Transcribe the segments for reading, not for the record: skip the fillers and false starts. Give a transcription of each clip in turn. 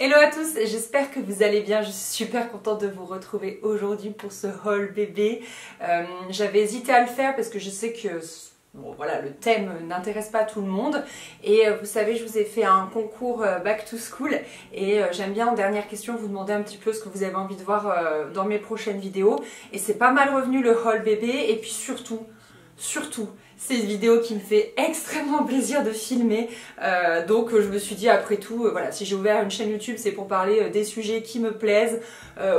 Hello à tous, j'espère que vous allez bien, je suis super contente de vous retrouver aujourd'hui pour ce haul bébé. J'avais hésité à le faire parce que je sais que bon, voilà, le thème n'intéresse pas tout le monde et vous savez, je vous ai fait un concours Back to School et j'aime bien en dernière question vous demander un petit peu ce que vous avez envie de voir dans mes prochaines vidéos et c'est pas mal revenu le haul bébé et puis surtout, c'est une vidéo qui me fait extrêmement plaisir de filmer, donc je me suis dit après tout, voilà, si j'ai ouvert une chaîne YouTube c'est pour parler des sujets qui me plaisent.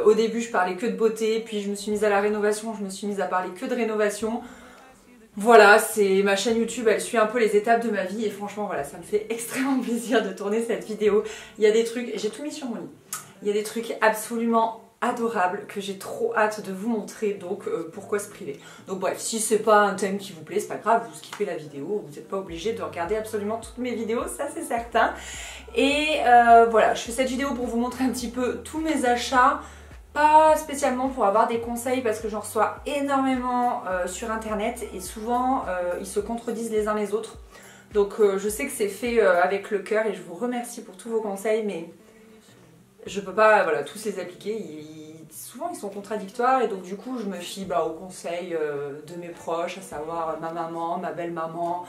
Au début je parlais que de beauté, puis je me suis mise à la rénovation, je me suis mise à parler que de rénovation. Voilà, c'est ma chaîne YouTube, elle suit un peu les étapes de ma vie et franchement voilà, ça me fait extrêmement plaisir de tourner cette vidéo. Il y a des trucs, j'ai tout mis sur mon lit, il y a des trucs absolument adorable que j'ai trop hâte de vous montrer, donc pourquoi se priver. Donc bref, si c'est pas un thème qui vous plaît, c'est pas grave, vous skippez la vidéo, vous n'êtes pas obligé de regarder absolument toutes mes vidéos, ça c'est certain. Et voilà, je fais cette vidéo pour vous montrer un petit peu tous mes achats, pas spécialement pour avoir des conseils parce que j'en reçois énormément sur internet et souvent ils se contredisent les uns les autres. Donc je sais que c'est fait avec le cœur et je vous remercie pour tous vos conseils, mais je peux pas voilà, tous les appliquer, souvent ils sont contradictoires et donc du coup je me fie aux conseils de mes proches, à savoir ma maman, ma belle-maman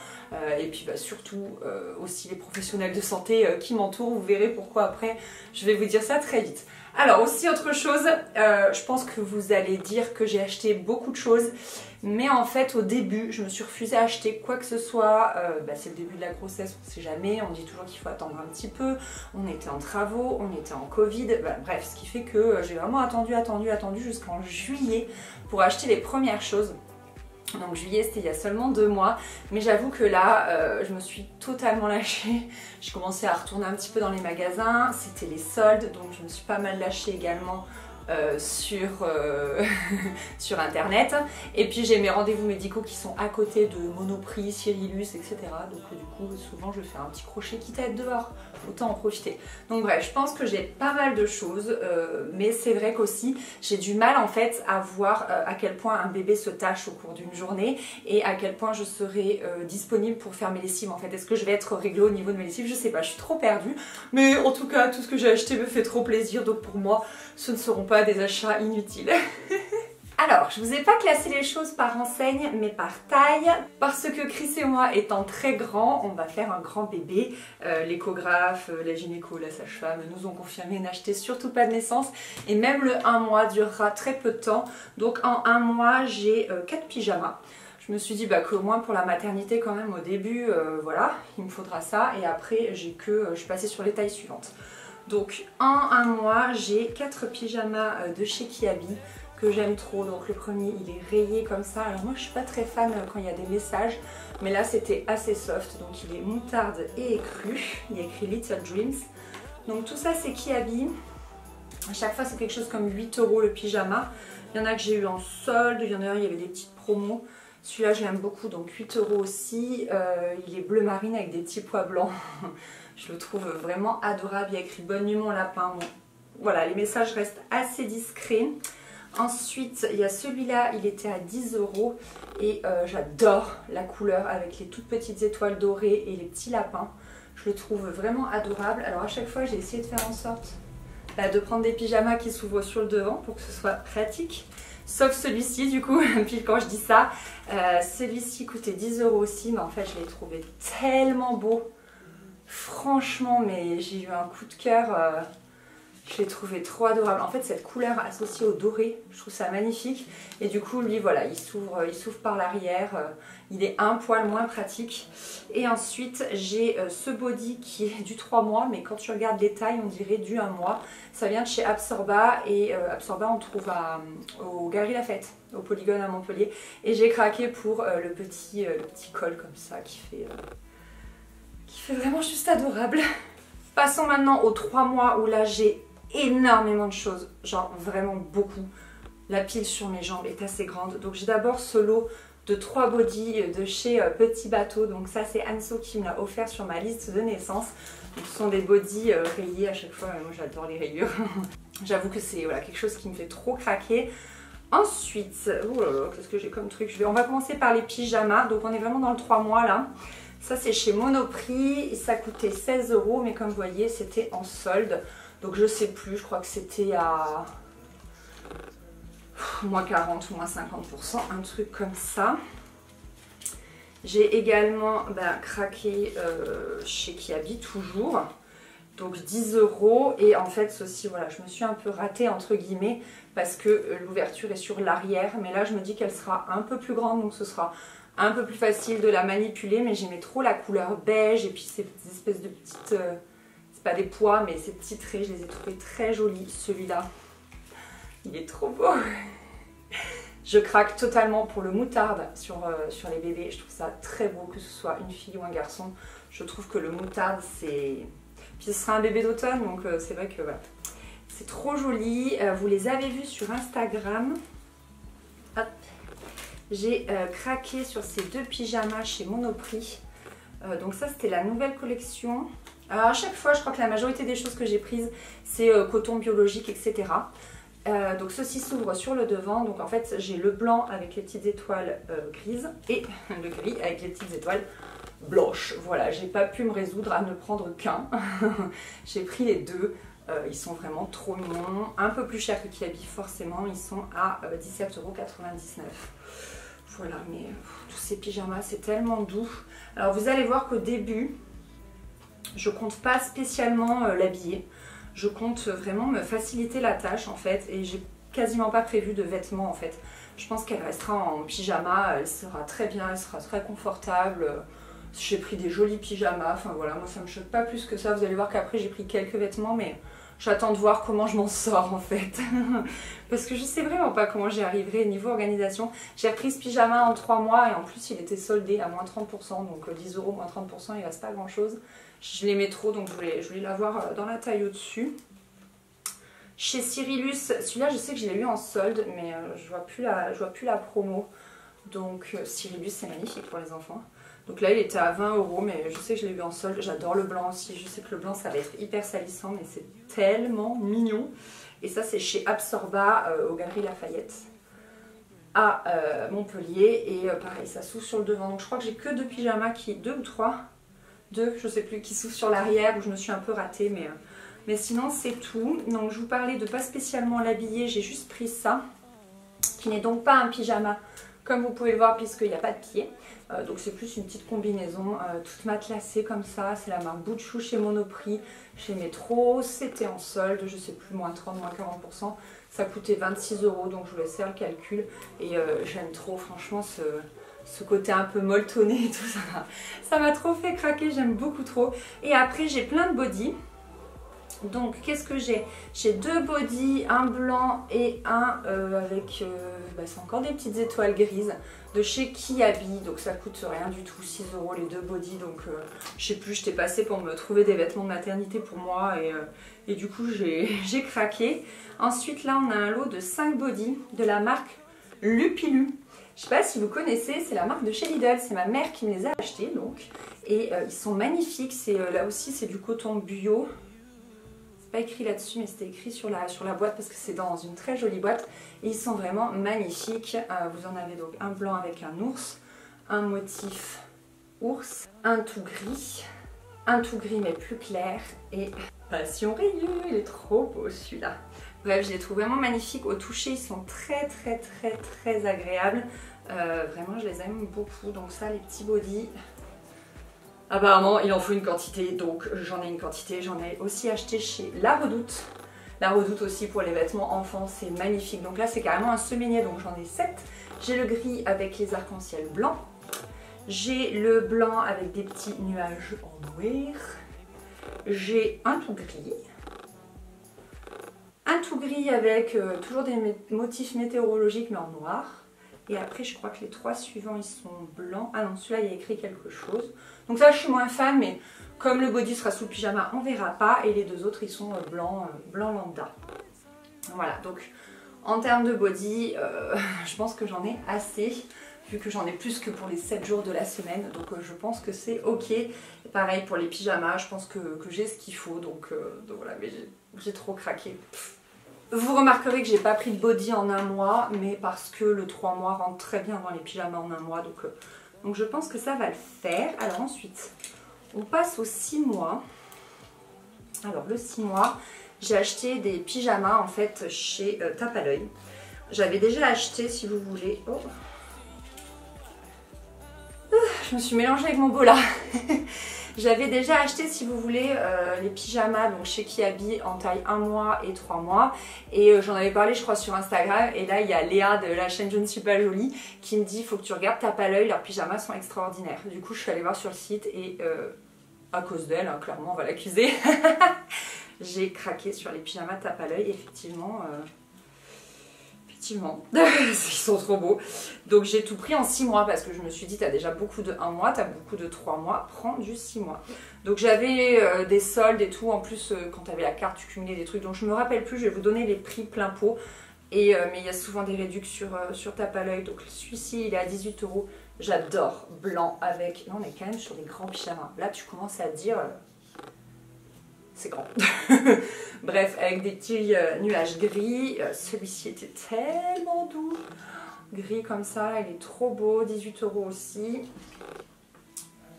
et puis surtout aussi les professionnels de santé qui m'entourent. Vous verrez pourquoi après, je vais vous dire ça très vite. Alors aussi autre chose, je pense que vous allez dire que j'ai acheté beaucoup de choses, mais en fait au début je me suis refusée à acheter quoi que ce soit. C'est le début de la grossesse, on ne sait jamais, on dit toujours qu'il faut attendre un petit peu, on était en travaux, on était en Covid, bref, ce qui fait que j'ai vraiment attendu jusqu'en juillet pour acheter les premières choses. Donc juillet c'était il y a seulement 2 mois, mais j'avoue que là je me suis totalement lâchée. J'ai commencé à retourner un petit peu dans les magasins, c'était les soldes, donc je me suis pas mal lâchée également sur internet. Et puis j'ai mes rendez-vous médicaux qui sont à côté de Monoprix, Cyrillus, etc. Donc du coup souvent je fais un petit crochet quitte à être dehors, autant en profiter. Donc bref, je pense que j'ai pas mal de choses, mais c'est vrai qu'aussi j'ai du mal en fait à voir à quel point un bébé se tâche au cours d'une journée et à quel point je serai disponible pour faire mes lessives en fait. Est-ce que je vais être réglée au niveau de mes lessives? Je sais pas, je suis trop perdue, mais en tout cas tout ce que j'ai acheté me fait trop plaisir, donc pour moi ce ne seront pas des achats inutiles. Alors, je vous ai pas classé les choses par enseigne, mais par taille, parce que Chris et moi étant très grands, on va faire un grand bébé. L'échographe, la gynéco, la sage-femme nous ont confirmé n'acheter surtout pas de naissance, et même le 1 mois durera très peu de temps. Donc en 1 mois, j'ai 4 pyjamas. Je me suis dit qu'au moins pour la maternité quand même au début, voilà, il me faudra ça, et après je suis passée sur les tailles suivantes. Donc en 1 mois, j'ai 4 pyjamas de chez Kiabi que j'aime trop. Donc le premier il est rayé comme ça. Alors moi je suis pas très fan quand il y a des messages, mais là c'était assez soft. Donc il est moutarde et écru. Il y a écrit Little Dreams. Donc tout ça c'est Kiabi. À chaque fois c'est quelque chose comme 8 € le pyjama. Il y en a que j'ai eu en solde, il y en a il y avait des petites promos. Celui-là je l'aime beaucoup, donc 8 € aussi. Il est bleu marine avec des petits pois blancs. Je le trouve vraiment adorable. Il y a écrit bonne nuit mon lapin. Bon, voilà, les messages restent assez discrets. Ensuite, il y a celui-là, il était à 10 € et j'adore la couleur avec les toutes petites étoiles dorées et les petits lapins. Je le trouve vraiment adorable. Alors à chaque fois, j'ai essayé de faire en sorte de prendre des pyjamas qui s'ouvrent sur le devant pour que ce soit pratique. Sauf celui-ci du coup, puis quand je dis ça, celui-ci coûtait 10 € aussi, mais en fait je l'ai trouvé tellement beau. Franchement, mais j'ai eu un coup de cœur, je l'ai trouvé trop adorable. En fait, cette couleur associée au doré, je trouve ça magnifique. Et du coup, lui, voilà, il s'ouvre par l'arrière. Il est un poil moins pratique. Et ensuite, j'ai ce body qui est du 3 mois, mais quand tu regardes les tailles, on dirait du 1 mois. Ça vient de chez Absorba, et Absorba, on trouve au Galeries Lafayette, au Polygone à Montpellier. Et j'ai craqué pour le petit col comme ça qui fait vraiment juste adorable. Passons maintenant aux 3 mois où là j'ai énormément de choses, genre vraiment beaucoup. La pile sur mes jambes est assez grande. Donc j'ai d'abord ce lot de 3 bodys de chez Petit Bateau. Donc ça c'est Anso qui me l'a offert sur ma liste de naissance. Donc, ce sont des bodys rayés à chaque fois, moi j'adore les rayures. J'avoue que c'est quelque chose qui me fait trop craquer. Ensuite, qu'est-ce que j'ai comme truc? On va commencer par les pyjamas. Donc on est vraiment dans le 3 mois là. Ça c'est chez Monoprix, ça coûtait 16 €, mais comme vous voyez c'était en solde. Donc je sais plus, je crois que c'était à moins 40 ou moins 50%, un truc comme ça. J'ai également craqué chez Kiabi toujours. Donc 10 € et en fait ceci, voilà, je me suis un peu ratée entre guillemets parce que l'ouverture est sur l'arrière, mais là je me dis qu'elle sera un peu plus grande, donc ce sera un peu plus facile de la manipuler, mais j'aimais trop la couleur beige et puis ces espèces de petites, c'est pas des pois, mais ces petits traits, je les ai trouvés très jolis. Celui-là, il est trop beau. Je craque totalement pour le moutarde sur les bébés, je trouve ça très beau que ce soit une fille ou un garçon. Je trouve que le moutarde c'est... Puis ce sera un bébé d'automne, donc c'est vrai que voilà. C'est trop joli. Vous les avez vus sur Instagram. Hop. J'ai craqué sur ces deux pyjamas chez Monoprix. Donc ça, c'était la nouvelle collection. Alors à chaque fois, je crois que la majorité des choses que j'ai prises, c'est coton biologique, etc. Donc ceci s'ouvre sur le devant. Donc en fait, j'ai le blanc avec les petites étoiles grises et le gris avec les petites étoiles blanche. Voilà, j'ai pas pu me résoudre à ne prendre qu'un. J'ai pris les deux. Ils sont vraiment trop mignons. Un peu plus cher que Kiabi, forcément. Ils sont à 17,99 €. Voilà, mais tous ces pyjamas, c'est tellement doux. Alors, vous allez voir qu'au début, je compte pas spécialement l'habiller. Je compte vraiment me faciliter la tâche, en fait. Et j'ai quasiment pas prévu de vêtements, en fait. Je pense qu'elle restera en pyjama. Elle sera très bien, elle sera très confortable. J'ai pris des jolis pyjamas, enfin voilà, moi ça me choque pas plus que ça. Vous allez voir qu'après j'ai pris quelques vêtements, mais j'attends de voir comment je m'en sors en fait. Parce que je sais vraiment pas comment j'y arriverai niveau organisation. J'ai repris ce pyjama en 3 mois et en plus il était soldé à moins 30%, donc 10 € moins 30%, il reste pas grand chose. Je l'aimais trop, donc je voulais l'avoir dans la taille au-dessus. Chez Cyrillus, celui-là je sais que je l'ai eu en solde, mais je vois plus la promo. Donc Cyrillus c'est magnifique pour les enfants. Donc là il était à 20 €, mais je sais que je l'ai eu en solde. J'adore le blanc aussi, je sais que le blanc ça va être hyper salissant, mais c'est tellement mignon. Et ça c'est chez Absorba aux Galeries Lafayette à Montpellier. Et pareil, ça s'ouvre sur le devant. Donc je crois que j'ai que deux pyjamas, deux ou trois, je sais plus, qui s'ouvrent sur l'arrière, où je me suis un peu ratée, mais sinon c'est tout. Donc je vous parlais de pas spécialement l'habiller, j'ai juste pris ça, qui n'est donc pas un pyjama comme vous pouvez le voir puisqu'il n'y a pas de pied. Donc c'est plus une petite combinaison toute matelassée comme ça. C'est la marque Boutchou chez Monoprix. J'aimais trop, c'était en solde, je sais plus, moins 30, moins 40%. Ça coûtait 26 €, donc je vous laisse faire le calcul. Et j'aime trop, franchement, ce côté un peu molletonné et tout ça. Ça m'a trop fait craquer, j'aime beaucoup trop. Et après j'ai plein de bodys. Donc qu'est-ce que j'ai? J'ai deux bodys, un blanc et un avec, c'est encore des petites étoiles grises de chez Kiabi. Donc ça coûte rien du tout, 6 € les deux bodys. Donc je sais plus, j'étais passée pour me trouver des vêtements de maternité pour moi et du coup j'ai craqué. Ensuite là on a un lot de 5 bodys de la marque Lupilu. Je sais pas si vous connaissez, c'est la marque de chez Lidl, c'est ma mère qui me les a achetés donc. Et ils sont magnifiques, là aussi c'est du coton bio. Pas écrit là-dessus, mais c'était écrit sur la boîte parce que c'est dans une très jolie boîte et ils sont vraiment magnifiques. Vous en avez donc un blanc avec un ours, un motif ours, un tout gris mais plus clair et passion rayée. Il est trop beau celui-là. Bref, je les trouve vraiment magnifiques. Au toucher, ils sont très agréables. Vraiment, je les aime beaucoup. Donc ça, les petits bodys. Apparemment, il en faut une quantité, donc j'en ai une quantité. J'en ai aussi acheté chez La Redoute. La Redoute aussi pour les vêtements enfants, c'est magnifique. Donc là, c'est carrément un semainier, donc j'en ai 7. J'ai le gris avec les arcs-en-ciel blancs. J'ai le blanc avec des petits nuages en noir. J'ai un tout gris. Un tout gris avec toujours des motifs météorologiques mais en noir. Et après, je crois que les 3 suivants, ils sont blancs. Ah non, celui-là, il y a écrit quelque chose. Donc ça, je suis moins fan, mais comme le body sera sous le pyjama, on verra pas. Et les deux autres, ils sont blanc lambda. Voilà, donc en termes de body, je pense que j'en ai assez, vu que j'en ai plus que pour les 7 jours de la semaine. Donc je pense que c'est ok. Et pareil pour les pyjamas, je pense que j'ai ce qu'il faut. Donc voilà, mais j'ai trop craqué. Vous remarquerez que j'ai pas pris de body en un mois, mais parce que le 3 mois rentre très bien dans les pyjamas en un mois, donc je pense que ça va le faire. Alors ensuite, on passe au 6 mois. Alors le 6 mois, J'ai acheté des pyjamas en fait chez Tape à l'œil. J'avais déjà acheté, si vous voulez... Oh. Je me suis mélangée avec mon bola. J'avais déjà acheté, si vous voulez, les pyjamas donc chez Kiabi en taille 1 mois et 3 mois. Et j'en avais parlé, je crois, sur Instagram. Et là, il y a Léa de la chaîne Je ne suis pas jolie qui me dit, faut que tu regardes Tape à l'œil, leurs pyjamas sont extraordinaires. Du coup, je suis allée voir sur le site et à cause d'elle, hein, clairement, on va l'accuser. J'ai craqué sur les pyjamas Tape à l'œil, effectivement. Effectivement, ils sont trop beaux. Donc j'ai tout pris en 6 mois parce que je me suis dit, t'as déjà beaucoup de 1 mois, t'as beaucoup de 3 mois, prends du 6 mois. Donc j'avais des soldes et tout, en plus quand t'avais la carte tu cumulais des trucs, donc je me rappelle plus, je vais vous donner les prix plein pot. Et, mais il y a souvent des réductions sur Tape à l'œil, donc celui-ci il est à 18 €. J'adore, blanc avec... Là on est quand même sur des grands pyjamas, là tu commences à dire... c'est grand. Bref, avec des petits nuages gris. Celui-ci était tellement doux. Gris comme ça, il est trop beau. 18 € aussi.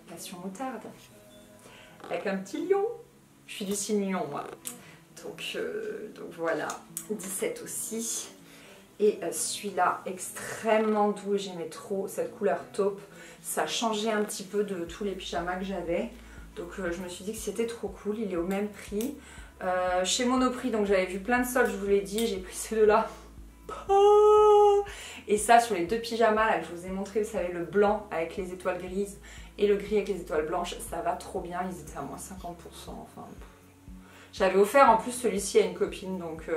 Passion moutarde. Avec un petit lion. Je suis du signe lion, moi. Donc voilà. 17 aussi. Et celui-là, extrêmement doux. J'aimais trop cette couleur taupe. Ça changeait un petit peu de tous les pyjamas que j'avais. Donc je me suis dit que c'était trop cool, il est au même prix. Chez Monoprix, donc j'avais vu plein de soldes, je vous l'ai dit, j'ai pris ces deux-là. Et ça, sur les deux pyjamas là, que je vous ai montré, vous savez, le blanc avec les étoiles grises et le gris avec les étoiles blanches, ça va trop bien, ils étaient à moins 50%. Enfin, j'avais offert en plus celui-ci à une copine, donc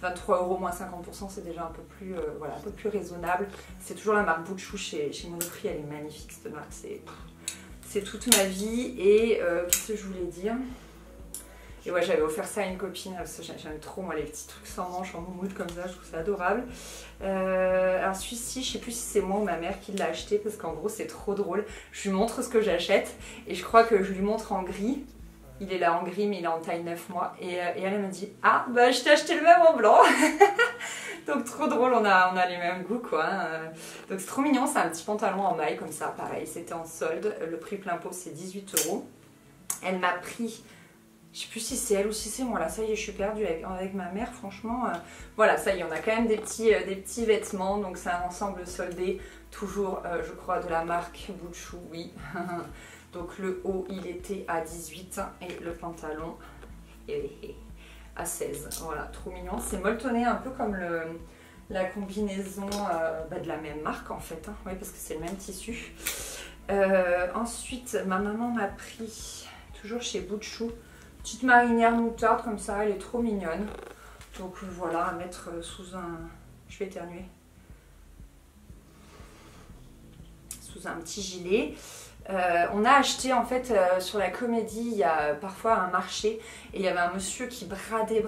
23 € moins 50%, c'est déjà un peu plus, voilà, un peu plus raisonnable. C'est toujours la marque Bouchou chez Monoprix, elle est magnifique cette marque, c'est toute ma vie. Et qu'est-ce que je voulais dire? Et ouais, j'avais offert ça à une copine, parce que j'aime trop moi les petits trucs sans manches en moumoute comme ça, je trouve ça adorable. Alors celui-ci, je sais plus si c'est moi ou ma mère qui l'a acheté, parce qu'en gros c'est trop drôle. Je lui montre ce que j'achète, et je crois que je lui montre en gris. Il est là en gris, mais il est en taille 9 mois. Et elle me dit, ah bah je t'ai acheté le même en blanc. Donc trop drôle, on a les mêmes goûts quoi. Donc c'est trop mignon, c'est un petit pantalon en maille comme ça, pareil, c'était en solde. Le prix plein pot c'est 18 €. Elle m'a pris, je sais plus si c'est elle ou si c'est moi, là ça y est je suis perdue avec ma mère, franchement. Voilà, ça y est, on a quand même des petits vêtements, donc c'est un ensemble soldé, toujours je crois de la marque Bouchou, oui. Donc le haut il était à 18 et le pantalon à 16. Voilà, trop mignon. C'est molletonné un peu comme la combinaison de la même marque en fait. Hein. Oui, parce que c'est le même tissu. Ensuite, ma maman m'a pris, toujours chez Bouchou, petite marinière moutarde comme ça. Elle est trop mignonne. Donc voilà, à mettre sous un... Je vais éternuer. Sous un petit gilet. On a acheté en fait sur la Comédie, il y a parfois un marché et il y avait un monsieur qui bradait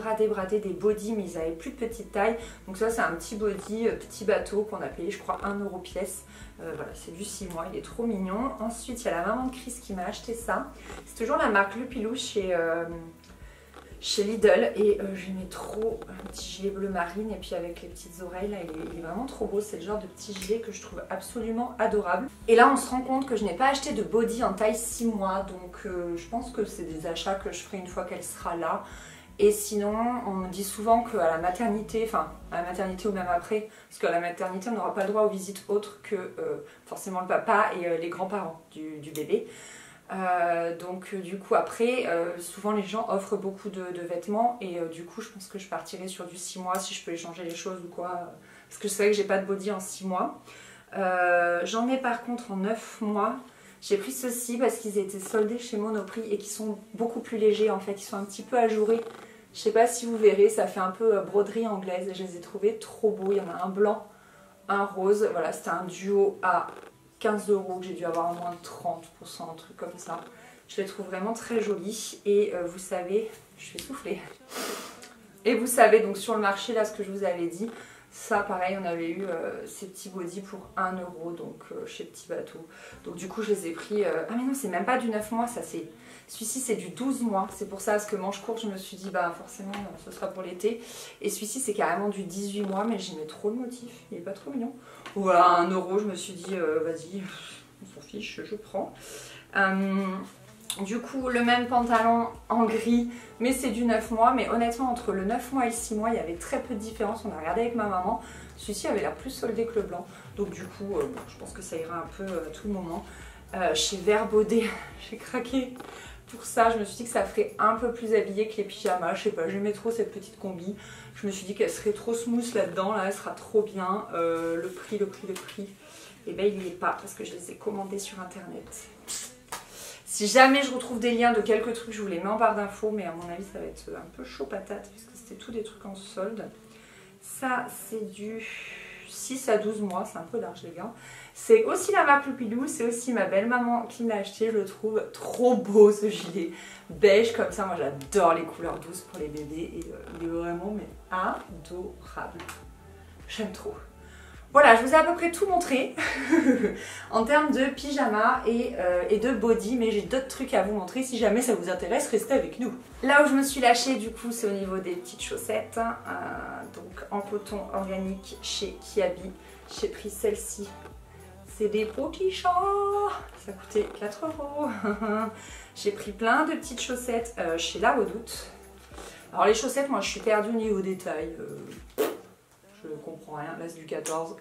des bodys, mais ils avaient plus de petite taille. Donc ça c'est un petit body, petit bateau qu'on a payé je crois 1 € pièce. Voilà, c'est du 6 mois, il est trop mignon. Ensuite il y a la maman de Chris qui m'a acheté ça. C'est toujours la marque Le Pilou chez Lidl et j'aimais trop un petit gilet bleu marine et puis avec les petites oreilles là, il est vraiment trop beau. C'est le genre de petit gilet que je trouve absolument adorable. Et là on se rend compte que je n'ai pas acheté de body en taille 6 mois, donc je pense que c'est des achats que je ferai une fois qu'elle sera là. Et sinon on me dit souvent qu'à la maternité, enfin à la maternité ou même après, parce qu'à la maternité on n'aura pas le droit aux visites autres que forcément le papa et les grands-parents du bébé. Donc du coup après souvent les gens offrent beaucoup de vêtements et du coup je pense que je partirai sur du 6 mois si je peux échanger les choses ou quoi, parce que je sais que j'ai pas de body en 6 mois. J'en ai par contre en 9 mois. J'ai pris ceux-ci parce qu'ils étaient soldés chez Monoprix et qui sont beaucoup plus légers en fait, ils sont un petit peu ajourés. Je sais pas si vous verrez, ça fait un peu broderie anglaise et je les ai trouvés trop beaux. Il y en a un blanc, un rose, voilà, c'était un duo à 15 € que j'ai dû avoir à moins de 30%, un truc comme ça. Je les trouve vraiment très jolis et vous savez, je vais souffler. Et vous savez donc sur le marché là ce que je vous avais dit, ça pareil on avait eu ces petits bodys pour 1 € donc chez Petit Bateau. Donc du coup je les ai pris, ah mais non c'est même pas du 9 mois ça c'est... Celui-ci c'est du 12 mois, c'est pour ça parce que manche courte je me suis dit bah forcément ce sera pour l'été. Et celui-ci c'est carrément du 18 mois mais j'aimais trop le motif, il est pas trop mignon. Voilà, 1 € je me suis dit vas-y, on s'en fiche, je prends. Du coup, le même pantalon en gris, mais c'est du 9 mois. Mais honnêtement, entre le 9 mois et le 6 mois, il y avait très peu de différence. On a regardé avec ma maman. Celui-ci avait l'air plus soldé que le blanc. Donc du coup, bon, je pense que ça ira un peu à tout moment. Chez Vert Baudet, j'ai craqué pour ça. Je me suis dit que ça ferait un peu plus habillé que les pyjamas. Je sais pas, j'aimais trop cette petite combi. Je me suis dit qu'elle serait trop smooth là-dedans. Là, elle sera trop bien. Le prix. Et ben il n'y est pas parce que je les ai commandés sur internet. Si jamais je retrouve des liens de quelques trucs, je vous les mets en barre d'infos, mais à mon avis ça va être un peu chaud patate puisque c'était tous des trucs en solde. Ça c'est du 6 à 12 mois, c'est un peu large les gars. C'est aussi la marque Loupilou, c'est aussi ma belle maman qui me l'a acheté, je le trouve trop beau ce gilet beige comme ça. Moi j'adore les couleurs douces pour les bébés et il est vraiment mais adorable. J'aime trop. Voilà, je vous ai à peu près tout montré en termes de pyjama et de body, mais j'ai d'autres trucs à vous montrer. Si jamais ça vous intéresse, restez avec nous. Là où je me suis lâchée, du coup, c'est au niveau des petites chaussettes. Donc en coton organique chez Kiabi. J'ai pris celle-ci. C'est des petits chats. Ça coûtait 4 €. J'ai pris plein de petites chaussettes chez La Redoute. Alors les chaussettes, moi je suis perdue au niveau des tailles. Je comprends rien. Là c'est du 14,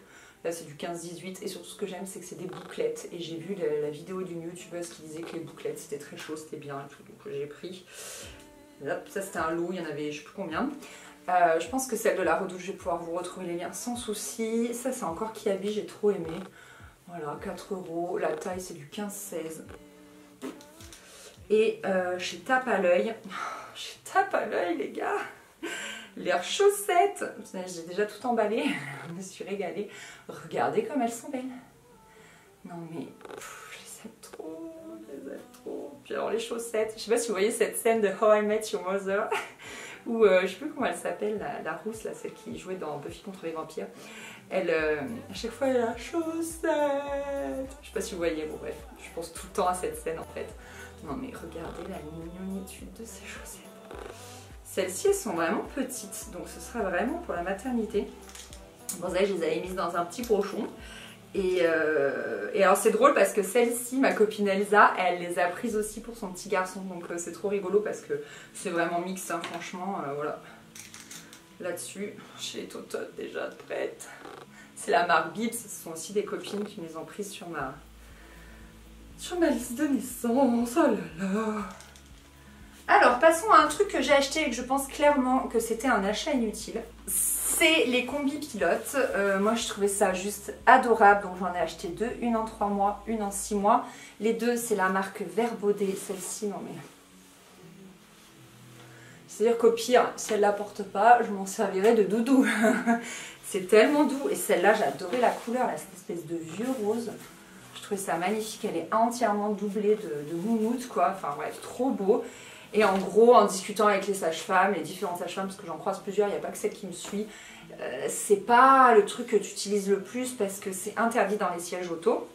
là c'est du 15-18 et surtout ce que j'aime c'est que c'est des bouclettes et j'ai vu la vidéo d'une youtubeuse qui disait que les bouclettes c'était très chaud, c'était bien et tout, donc j'ai pris. Là, ça c'était un lot, il y en avait je sais plus combien. Je pense que celle de La Redoute je vais pouvoir vous retrouver les liens sans souci. Ça c'est encore Kiabi, j'ai trop aimé. Voilà, 4 €, la taille c'est du 15-16. Et chez Tape à l'œil, chez Tape à l'œil les gars, leurs chaussettes, j'ai déjà tout emballé, je me suis régalée. Regardez comme elles sont belles. Non mais, je les aime trop, je les aime trop. Puis alors les chaussettes, je sais pas si vous voyez cette scène de How I Met Your Mother, où je sais plus comment elle s'appelle, la rousse, là, celle qui jouait dans Buffy contre les vampires. Elle, à chaque fois elle a la chaussette. Je sais pas si vous voyez, bon bref, je pense tout le temps à cette scène en fait. Non mais regardez la mignonitude de ces chaussettes. Celles-ci, elles sont vraiment petites, donc ce sera vraiment pour la maternité. Bon, ça, je les avais mises dans un petit pochon. Et alors, c'est drôle parce que celle-ci, ma copine Elsa, elle les a prises aussi pour son petit garçon. Donc, c'est trop rigolo parce que c'est vraiment mix, hein, franchement. Voilà. Là-dessus, j'ai Tototes déjà prêtes. C'est la marque Bibs. Ce sont aussi des copines qui me les ont prises sur ma liste de naissance. Oh là là. Alors passons à un truc que j'ai acheté et que je pense clairement que c'était un achat inutile. C'est les combis pilotes. Moi je trouvais ça juste adorable, donc j'en ai acheté deux, une en 3 mois, une en 6 mois. Les deux c'est la marque Vert Baudet, celle-ci non mais... C'est-à-dire qu'au pire, si elle la porte pas, je m'en servirai de doudou. C'est tellement doux et celle-là j'ai adoré la couleur, là, cette espèce de vieux rose. Je trouvais ça magnifique, elle est entièrement doublée de moumoute quoi, enfin bref, trop beau. Et en gros, en discutant avec les sages-femmes, les différentes sages-femmes, parce que j'en croise plusieurs, il n'y a pas que celle qui me suit, c'est pas le truc que tu utilises le plus parce que c'est interdit dans les sièges auto.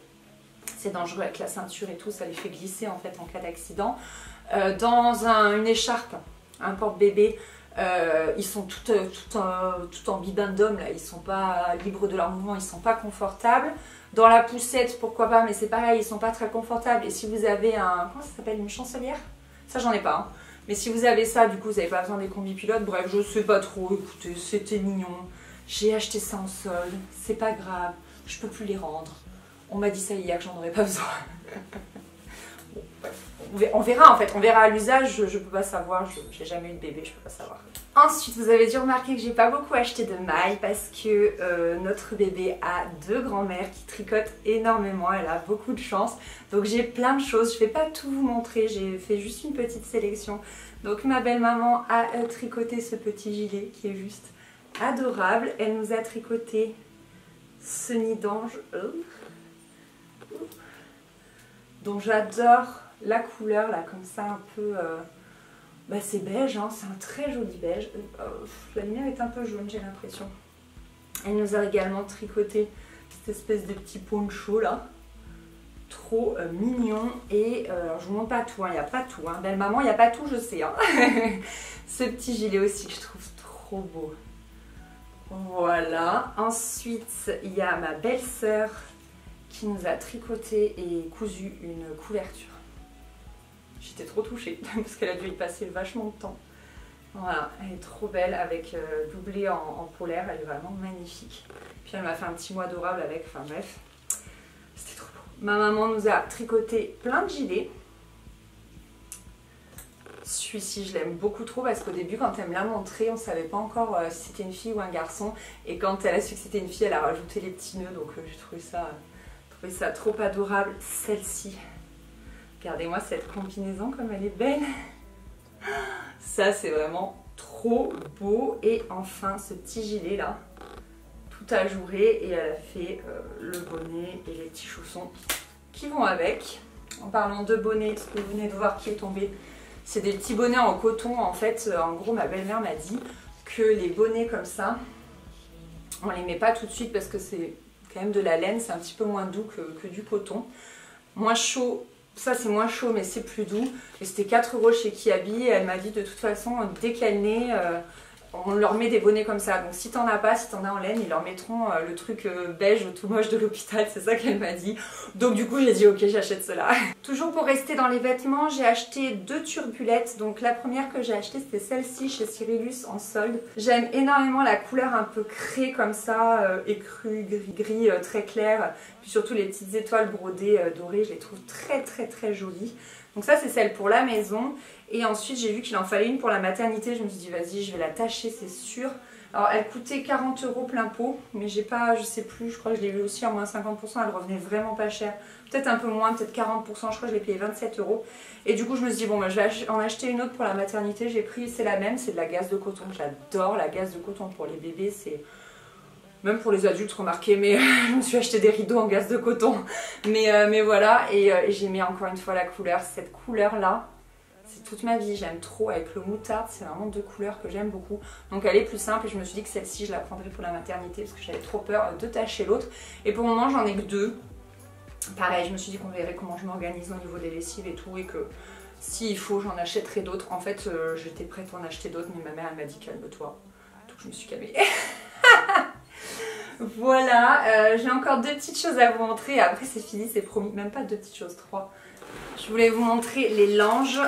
C'est dangereux avec la ceinture et tout, ça les fait glisser en fait en cas d'accident. Dans une écharpe, un porte-bébé, ils sont tout en bibendum, là, ils sont pas libres de leur mouvement, ils sont pas confortables. Dans la poussette, pourquoi pas, mais c'est pareil, ils sont pas très confortables. Et si vous avez comment ça s'appelle, une chancelière? Ça j'en ai pas, hein. Mais si vous avez ça, du coup vous n'avez pas besoin des combis pilotes. Bref, je sais pas trop, écoutez, c'était mignon. J'ai acheté ça en solde, c'est pas grave, je peux plus les rendre. On m'a dit ça hier que j'en aurais pas besoin. Bon, bref, on verra en fait, on verra à l'usage, je peux pas savoir, j'ai jamais eu de bébé, je peux pas savoir. Ensuite, vous avez dû remarquer que j'ai pas beaucoup acheté de mailles parce que notre bébé a 2 grands-mères qui tricotent énormément, elle a beaucoup de chance. Donc j'ai plein de choses, je vais pas tout vous montrer, j'ai fait juste une petite sélection. Donc ma belle-maman a tricoté ce petit gilet qui est juste adorable. Elle nous a tricoté ce nid d'ange dont j'adore la couleur là, comme ça un peu... Bah c'est beige, hein, c'est un très joli beige. La lumière est un peu jaune, j'ai l'impression. Elle nous a également tricoté cette espèce de petit poncho là. Trop mignon. Et alors je vous montre pas tout, il n'y a pas tout. Hein. Belle maman, il n'y a pas tout, je sais. Hein. Ce petit gilet aussi que je trouve trop beau. Voilà. Ensuite, il y a ma belle-sœur qui nous a tricoté et cousu une couverture. J'étais trop touchée parce qu'elle a dû y passer vachement de temps. Voilà, elle est trop belle avec doublé en polaire, elle est vraiment magnifique. Puis elle m'a fait un petit mot adorable avec, enfin bref, c'était trop beau. Ma maman nous a tricoté plein de gilets. Celui-ci, je l'aime beaucoup trop parce qu'au début, quand elle me l'a montré, on ne savait pas encore si c'était une fille ou un garçon. Et quand elle a su que c'était une fille, elle a rajouté les petits nœuds, donc j'ai trouvé ça trop adorable. Celle-ci, regardez-moi cette combinaison comme elle est belle. Ça, c'est vraiment trop beau. Et enfin, ce petit gilet là, tout ajouré. Et elle a fait le bonnet et les petits chaussons qui vont avec. En parlant de bonnet, ce que vous venez de voir qui est tombé, c'est des petits bonnets en coton. En fait, en gros, ma belle-mère m'a dit que les bonnets comme ça, on les met pas tout de suite parce que c'est quand même de la laine. C'est un petit peu moins doux que du coton. Moins chaud. Ça c'est moins chaud mais c'est plus doux et c'était 4 € chez Kiabi et elle m'a dit de toute façon dès qu'elle naît on leur met des bonnets comme ça, donc si t'en as pas, si t'en as en laine ils leur mettront le truc beige tout moche de l'hôpital, c'est ça qu'elle m'a dit, donc du coup j'ai dit ok j'achète cela. Toujours pour rester dans les vêtements, j'ai acheté 2 turbulettes, donc la première que j'ai achetée c'était celle-ci chez Cyrillus en solde. J'aime énormément la couleur un peu craie comme ça, écru, gris très clair, puis surtout les petites étoiles brodées dorées, je les trouve très jolies. Donc ça c'est celle pour la maison. Et ensuite j'ai vu qu'il en fallait une pour la maternité, je me suis dit vas-y je vais la tâcher c'est sûr. Alors elle coûtait 40 € plein pot, mais j'ai pas, je sais plus, je crois que je l'ai vu aussi à moins 50%, elle revenait vraiment pas cher. Peut-être un peu moins, peut-être 40%, je crois que je l'ai payé 27 €. Et du coup je me suis dit bon bah, je vais en acheter une autre pour la maternité, j'ai pris, c'est la même, c'est de la gaze de coton, j'adore la gaze de coton pour les bébés, c'est... Même pour les adultes, remarquez, mais je me suis acheté des rideaux en gaze de coton. Mais voilà, et j'aimais encore une fois la couleur. Cette couleur-là, c'est toute ma vie. J'aime trop avec le moutarde. C'est vraiment 2 couleurs que j'aime beaucoup. Donc elle est plus simple et je me suis dit que celle-ci, je la prendrais pour la maternité parce que j'avais trop peur de tacher l'autre. Et pour le moment, j'en ai que 2. Pareil, je me suis dit qu'on verrait comment je m'organise au niveau des lessives et tout. Et que s'il faut, j'en achèterai d'autres. En fait, j'étais prête à en acheter d'autres, mais ma mère, elle m'a dit calme-toi. Donc je me suis calmée. Voilà, j'ai encore 2 petites choses à vous montrer, après c'est fini, c'est promis, même pas 2 petites choses, 3. Je voulais vous montrer les langes.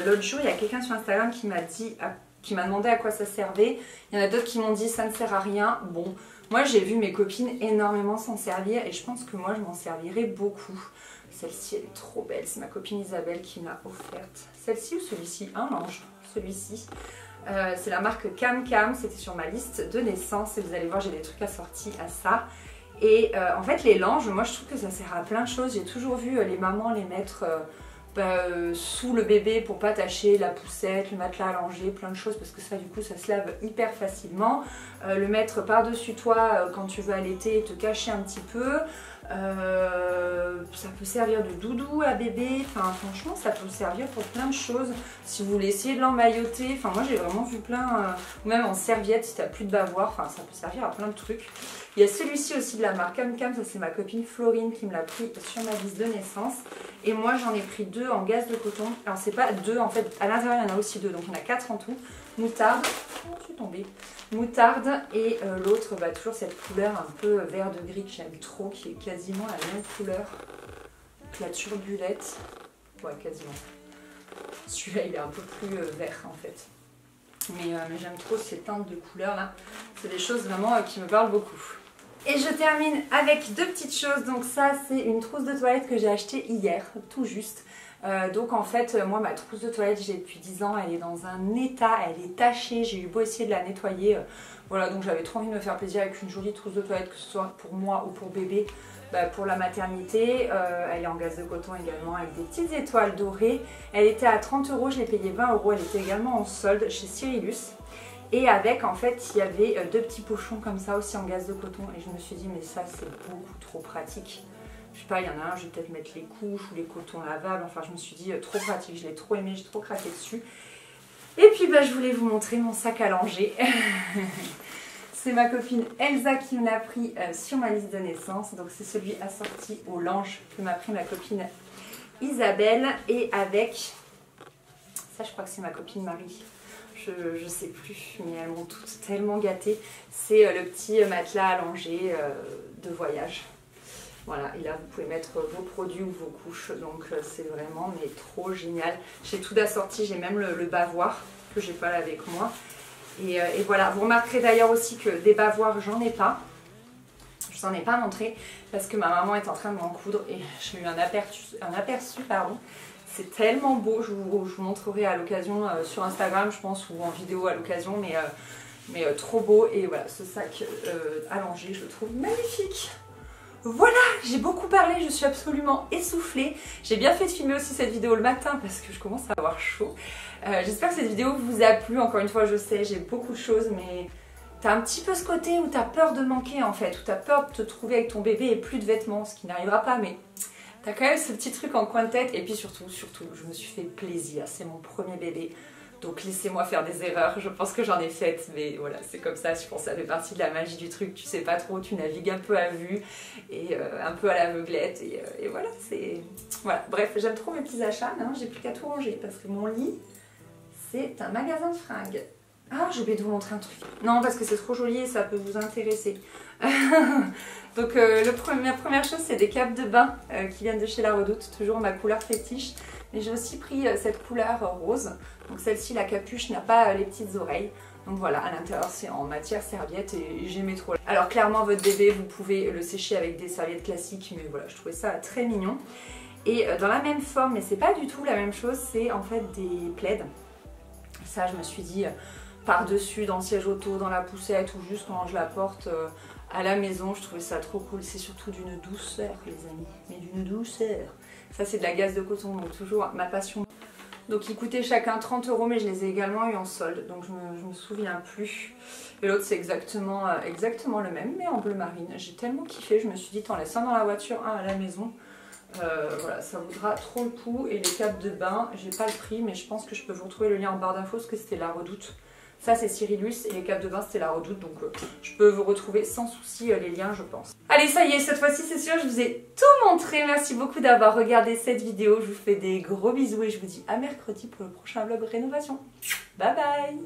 L'autre jour, il y a quelqu'un sur Instagram qui m'a demandé à quoi ça servait. Il y en a d'autres qui m'ont dit ça ne sert à rien. Bon, moi j'ai vu mes copines énormément s'en servir et je pense que moi je m'en servirai beaucoup. Celle-ci elle est trop belle, c'est ma copine Isabelle qui me l'a offerte. Celle-ci ou celui-ci? Un lange, celui-ci. C'est la marque Cam Cam, c'était sur ma liste de naissance et vous allez voir j'ai des trucs assortis à ça. Et en fait les langes, moi je trouve que ça sert à plein de choses. J'ai toujours vu les mamans les mettre sous le bébé pour pas tacher la poussette, le matelas allongé, plein de choses parce que ça du coup ça se lave hyper facilement. Le mettre par-dessus toi quand tu veux allaiter et te cacher un petit peu. Ça peut servir de doudou à bébé, enfin franchement ça peut servir pour plein de choses. Si vous voulez essayer de l'emmailloter, enfin moi j'ai vraiment vu plein, ou même en serviette si t'as plus de bavoir, enfin ça peut servir à plein de trucs. Il y a celui-ci aussi de la marque Cam Cam, ça c'est ma copine Florine qui me l'a pris sur ma liste de naissance. Et moi j'en ai pris 2 en gaze de coton, alors c'est pas 2 en fait, à l'intérieur il y en a aussi 2, donc il y en a 4 en tout. Moutarde, oh, je suis tombée. Moutarde et l'autre toujours cette couleur un peu vert de gris que j'aime trop, qui est quasiment la même couleur que la turbulette. Ouais, quasiment. Celui-là il est un peu plus vert en fait. Mais j'aime trop ces teintes de couleurs là. C'est des choses vraiment qui me parlent beaucoup. Et je termine avec 2 petites choses. Donc ça c'est une trousse de toilette que j'ai achetée hier, tout juste. Donc en fait moi ma trousse de toilette j'ai depuis 10 ans, elle est dans un état, elle est tachée, j'ai eu beau essayer de la nettoyer, voilà, donc j'avais trop envie de me faire plaisir avec une jolie trousse de toilette, que ce soit pour moi ou pour bébé, pour la maternité. Elle est en gaze de coton également avec des petites étoiles dorées, elle était à 30 €, je l'ai payée 20 €, elle était également en solde chez Cyrillus. Et avec en fait il y avait 2 petits pochons comme ça aussi en gaze de coton et je me suis dit mais ça c'est beaucoup trop pratique. Je sais pas, il y en a un, je vais peut-être mettre les couches ou les cotons lavables, enfin je me suis dit trop pratique, je l'ai trop aimé, j'ai trop craqué dessus. Et puis je voulais vous montrer mon sac à langer. C'est ma copine Elsa qui me l'a pris sur ma liste de naissance, donc c'est celui assorti au lange que m'a pris ma copine Isabelle. Et avec, ça je crois que c'est ma copine Marie, je sais plus, mais elles m'ont toutes tellement gâtée. C'est le petit matelas allongé de voyage. Voilà, et là vous pouvez mettre vos produits ou vos couches, donc c'est vraiment mais trop génial. J'ai tout d'assorti, j'ai même le bavoir que j'ai pas là avec moi. Et voilà, vous remarquerez d'ailleurs aussi que des bavoirs j'en ai pas. Je vous en ai pas montré parce que ma maman est en train de m'en coudre et j'ai eu un aperçu, pardon. C'est tellement beau, je vous montrerai à l'occasion sur Instagram je pense ou en vidéo à l'occasion, mais trop beau. Et voilà, ce sac allongé je le trouve magnifique. Voilà, j'ai beaucoup parlé, je suis absolument essoufflée. J'ai bien fait de filmer aussi cette vidéo le matin parce que je commence à avoir chaud. J'espère que cette vidéo vous a plu. Encore une fois, je sais, j'ai beaucoup de choses, mais t'as un petit peu ce côté où t'as peur de manquer en fait, où t'as peur de te trouver avec ton bébé et plus de vêtements, ce qui n'arrivera pas, mais t'as quand même ce petit truc en coin de tête. Et puis surtout, je me suis fait plaisir, c'est mon premier bébé. Donc laissez-moi faire des erreurs, je pense que j'en ai faites, mais voilà, c'est comme ça, je pense que ça fait partie de la magie du truc, tu sais pas trop, tu navigues un peu à vue, et un peu à l'aveuglette, et voilà, c'est... Voilà, bref, j'aime trop mes petits achats, maintenant j'ai plus qu'à tout ranger, parce que mon lit, c'est un magasin de fringues. Ah, j'ai oublié de vous montrer un truc. Non, parce que c'est trop joli et ça peut vous intéresser. Donc ma première chose, c'est des capes de bain qui viennent de chez La Redoute, toujours ma couleur fétiche. Mais j'ai aussi pris cette couleur rose. Donc celle-ci, la capuche n'a pas les petites oreilles. Donc voilà, à l'intérieur c'est en matière serviette et j'aimais trop. Alors clairement votre bébé, vous pouvez le sécher avec des serviettes classiques, mais voilà, je trouvais ça très mignon. Et dans la même forme, mais c'est pas du tout la même chose, c'est en fait des plaids. Ça je me suis dit par-dessus, dans le siège auto, dans la poussette ou juste quand je la porte à la maison, je trouvais ça trop cool. C'est surtout d'une douceur les amis, mais d'une douceur. Ça c'est de la gaze de coton, donc toujours ma passion. Donc ils coûtaient chacun 30 €, mais je les ai également eu en solde, donc je me souviens plus. Et l'autre c'est exactement le même, mais en bleu marine. J'ai tellement kiffé, je me suis dit en laissant dans la voiture un à la maison. Voilà, ça vaudra trop le coup. Et les capes de bain, j'ai pas le prix, mais je pense que je peux vous retrouver le lien en barre d'infos parce que c'était La Redoute. Ça c'est Cyrillus et les capes de bain c'était La Redoute, donc je peux vous retrouver sans souci les liens je pense. Allez ça y est, cette fois-ci c'est sûr, je vous ai tout montré. Merci beaucoup d'avoir regardé cette vidéo, je vous fais des gros bisous et je vous dis à mercredi pour le prochain vlog rénovation. Bye bye.